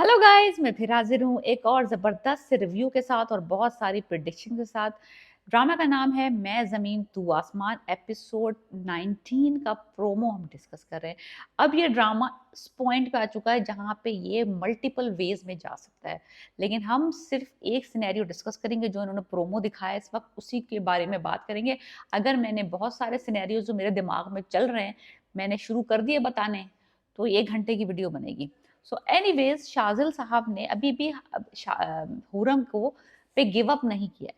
Hello guys, मैं फिर हाजिर हूँ एक और ज़बरदस्त से रिव्यू के साथ और बहुत सारी प्रिडिक्शन के साथ। ड्रामा का नाम है मैं ज़मीन तू आसमान। एपिसोड 19 का प्रोमो हम डिस्कस कर रहे हैं। अब ये ड्रामा इस पॉइंट पे आ चुका है जहाँ पे ये मल्टीपल वेज में जा सकता है, लेकिन हम सिर्फ एक सिनेरियो डिस्कस करेंगे जो इन्होंने प्रोमो दिखाया है इस वक्त, उसी के बारे में बात करेंगे। अगर मैंने बहुत सारे सिनेरियो जो मेरे दिमाग में चल रहे हैं मैंने शुरू कर दिए बताने, तो 1 घंटे की वीडियो बनेगी। सो एनीवेज शाजिल साहब ने अभी भी हुरम को पे गिव अप नहीं किया।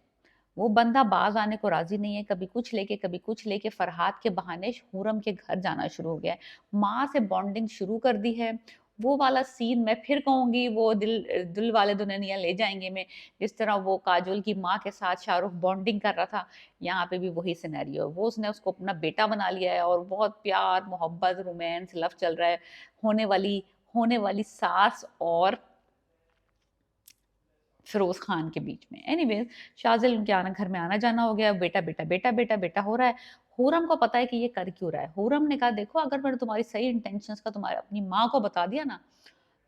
वो बंदा बाज आने को राजी नहीं है, कभी कुछ लेके फरहाद के बहाने हुरम के घर जाना शुरू हो गया है। माँ से बॉन्डिंग शुरू कर दी है। वो वाला सीन मैं फिर कहूंगी, वो दिल वाले दुल्हनिया ले जाएंगे में जिस तरह वो काजोल की माँ के साथ शाहरुख बॉन्डिंग कर रहा था, यहाँ पे भी वही सिनेरियो है। वो उसने उसको अपना बेटा बना लिया है और बहुत प्यार मोहब्बत रोमांस लव चल रहा है होने वाली होने वाली सास और फिरोज खान के बीच में। एनीवेज शाजिल उनके आना घर में आना जाना हो गया, बेटा बेटा बेटा बेटा बेटा हो रहा है। हुरम को पता है कि ये कर क्यों रहा है। हुरम ने कहा देखो, अगर मैंने तुम्हारी सही इंटेंशंस का तुम्हारे अपनी माँ को बता दिया ना,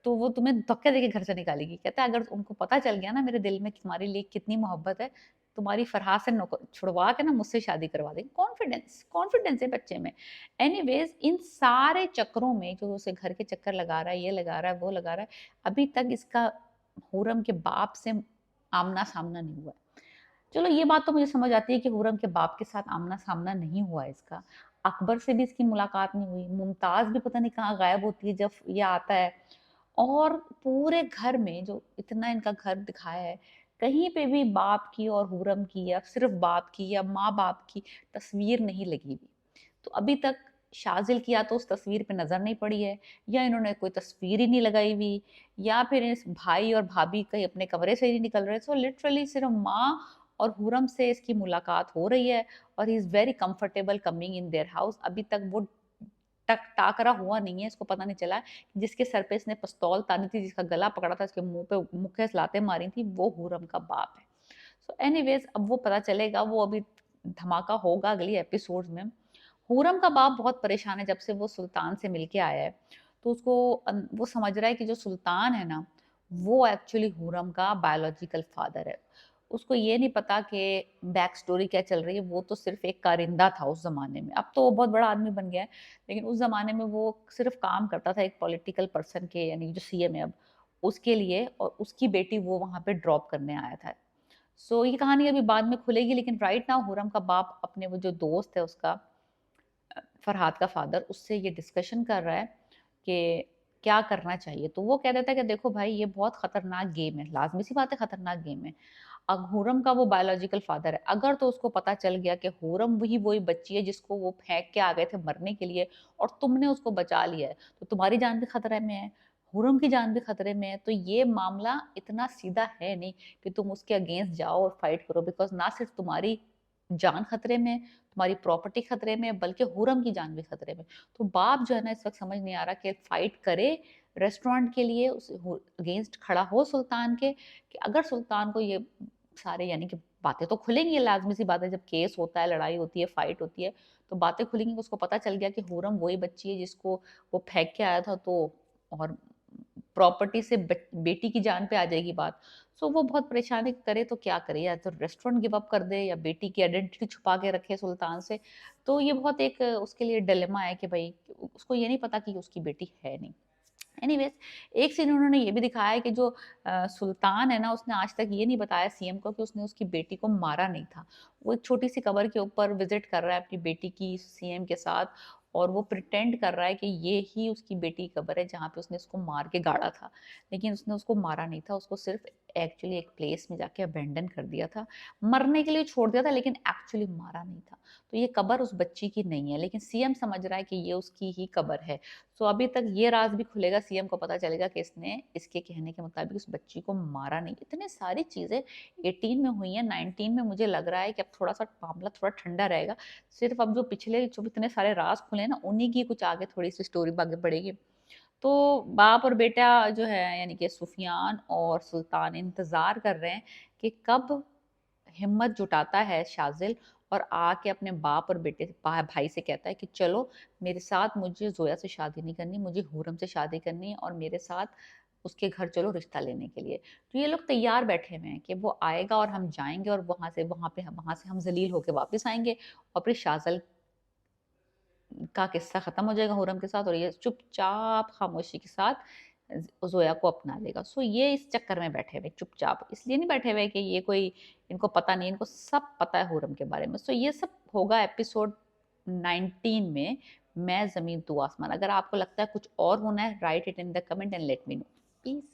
तो वो तुम्हें धक्के देके घर से निकालेगी। कहता है अगर उनको पता चल गया ना मेरे दिल में तुम्हारे लिए कितनी मोहब्बत है, तुम्हारी फरहाद से छुड़वा के ना मुझसे शादी करवा देंगे। कॉन्फिडेंस कॉन्फिडेंस है बच्चे में। एनीवेज इन सारे चक्करों में जो उसे घर के चक्कर लगा रहा है, ये लगा रहा है वो लगा रहा है, अभी तक इसका हुरम के बाप से आमना सामना नहीं हुआ है। चलो ये बात तो मुझे समझ आती है कि हुरम के बाप के साथ आमना सामना नहीं हुआ है इसका। अकबर से भी इसकी मुलाकात नहीं हुई। मुमताज भी पता नहीं कहाँ गायब होती है जब ये आता है। और पूरे घर में जो इतना इनका घर दिखाया है, कहीं पे भी बाप की और हुरम की या सिर्फ बाप की या माँ बाप की तस्वीर नहीं लगी हुई। तो अभी तक शाजिल की या तो उस तस्वीर पे नजर नहीं पड़ी है, या इन्होंने कोई तस्वीर ही नहीं लगाई हुई, या फिर इस भाई और भाभी कहीं अपने कमरे से ही नहीं निकल रहे। सो लिटरली सिर्फ माँ और हुरम से इसकी मुलाकात हो रही है और he is very comfortable coming in their house. अभी तक वो टक टाकरा हुआ नहीं है, इसको पता नहीं चला कि जिसके सर पे इसने पिस्तौल तानी थी, जिसका गला पकड़ा था, इसके मुंह पे मुक्के लाते मारी थी, वो हुरम का बाप है। सो एनीवेज अब वो पता चलेगा, वो अभी धमाका होगा अगली एपिसोड में। हुरम का बाप बहुत परेशान है जब से वो सुल्तान से मिलके आया है। तो उसको वो समझ रहा है कि जो सुल्तान है ना, वो एक्चुअली हुरम का बायोलॉजिकल फादर है। उसको ये नहीं पता कि बैक स्टोरी क्या चल रही है। वो तो सिर्फ एक कारिंदा था उस जमाने में, अब तो वो बहुत बड़ा आदमी बन गया है, लेकिन उस जमाने में वो सिर्फ काम करता था एक पॉलिटिकल पर्सन के, यानी जो सीएम है अब, उसके लिए, और उसकी बेटी वो वहां पे ड्रॉप करने आया था। सो ये कहानी अभी बाद में खुलेगी, लेकिन राइट नाउ हुरम का बाप अपने वो जो दोस्त है उसका, फरहाद का फादर, उससे ये डिस्कशन कर रहा है कि क्या करना चाहिए। तो वो कह देता है कि देखो भाई, ये बहुत खतरनाक गेम है, लाजमी सी बात है खतरनाक गेम है। अब हुरम का वो बायोलॉजिकल फादर है, अगर तो उसको पता चल गया कि हुरम वही वही बच्ची है जिसको वो फेंक के आ गए थे मरने के लिए, और तुमने उसको बचा लिया है, तो तुम्हारी जान भी खतरे में है, हुरम की जान भी खतरे में है। तो ये मामला इतना सीधा है नहीं कि तुम उसके अगेंस्ट जाओ और फाइट करो, बिकॉज ना सिर्फ तुम्हारी जान खतरे में, तुम्हारी प्रॉपर्टी खतरे में, बल्कि हुरम की जान भी खतरे में। तो बाप जो है ना, इस वक्त समझ नहीं आ रहा कि फाइट करे रेस्टोरेंट के लिए, उस अगेंस्ट खड़ा हो सुल्तान के, कि अगर सुल्तान को ये सारे, यानी कि बातें तो खुलेंगी, लाजमी सी बात है, जब केस होता है, लड़ाई होती है, फाइट होती है, तो बातें खुलेंगी। उसको पता चल गया कि हुरम वही बच्ची है जिसको वो फेंक के आया था, तो और प्रॉपर्टी से बेटी की जान पे आ जाएगी बात। सो वो बहुत परेशानी करे तो क्या करे, या तो रेस्टोरेंट गिव अप कर दे या बेटी की आइडेंटिटी छुपा के रखे सुल्तान से। तो ये बहुत एक उसके लिए डिलेमा है कि भाई उसको ये नहीं पता कि उसकी बेटी है नहीं। एनीवेज एक सीन उन्होंने ये भी दिखाया है कि जो सुल्तान है ना, उसने आज तक ये नहीं बताया सीएम को कि उसने उसकी बेटी को मारा नहीं था। वो एक छोटी सी कबर के ऊपर विजिट कर रहा है अपनी बेटी की सीएम के साथ, और वो प्रिटेंड कर रहा है कि ये ही उसकी बेटी की कबर है जहाँ पे उसने उसको मार के गाड़ा था, लेकिन उसने उसको मारा नहीं था, उसको सिर्फ एक्चुअली एक प्लेस में जाके अबेंडन कर दिया था, मरने के लिए छोड़ दिया था, लेकिन एक्चुअली मारा नहीं था। तो ये कबर उस बच्ची की नहीं है, लेकिन सीएम समझ रहा है कि ये उसकी ही कबर है। सो अभी तक ये राज भी खुलेगा, सीएम को पता चलेगा कि इसने इसके कहने के मुताबिक उस बच्ची को मारा नहीं। इतनी सारी चीजें 18 में हुई हैं, 19 में मुझे लग रहा है कि अब थोड़ा सा मामला थोड़ा ठंडा रहेगा। सिर्फ अब जो पिछले जो इतने सारे राज खुले हैं ना, उन्हीं की कुछ आगे थोड़ी सी स्टोरी आगे बढ़ेगी। तो बाप और बेटा जो है, यानी कि सुफियान और सुल्तान, इंतजार कर रहे हैं कि कब हिम्मत जुटाता है शाजिल और आके अपने बाप और बेटे भाई से कहता है कि चलो मेरे साथ, मुझे जोया से शादी नहीं करनी, मुझे हुरम से शादी करनी है, और मेरे साथ उसके घर चलो रिश्ता लेने के लिए। तो ये लोग तैयार बैठे हुए हैं कि वो आएगा और हम जाएँगे और वहाँ से हम ज़लील होके वापस आएँगे और फिर शाज़ल का किस्सा खत्म हो जाएगा हुर्रम के साथ और ये चुपचाप खामोशी के साथ ज़ोया को अपना लेगा। सो ये इस चक्कर में बैठे हुए चुपचाप, इसलिए नहीं बैठे हुए कि ये कोई इनको पता नहीं, इनको सब पता है हुर्रम के बारे में। सो ये सब होगा एपिसोड 19 में, मैं ज़मीन तू आसमान। अगर आपको लगता है कुछ और होना है, write it in the comment and let me know. Piece.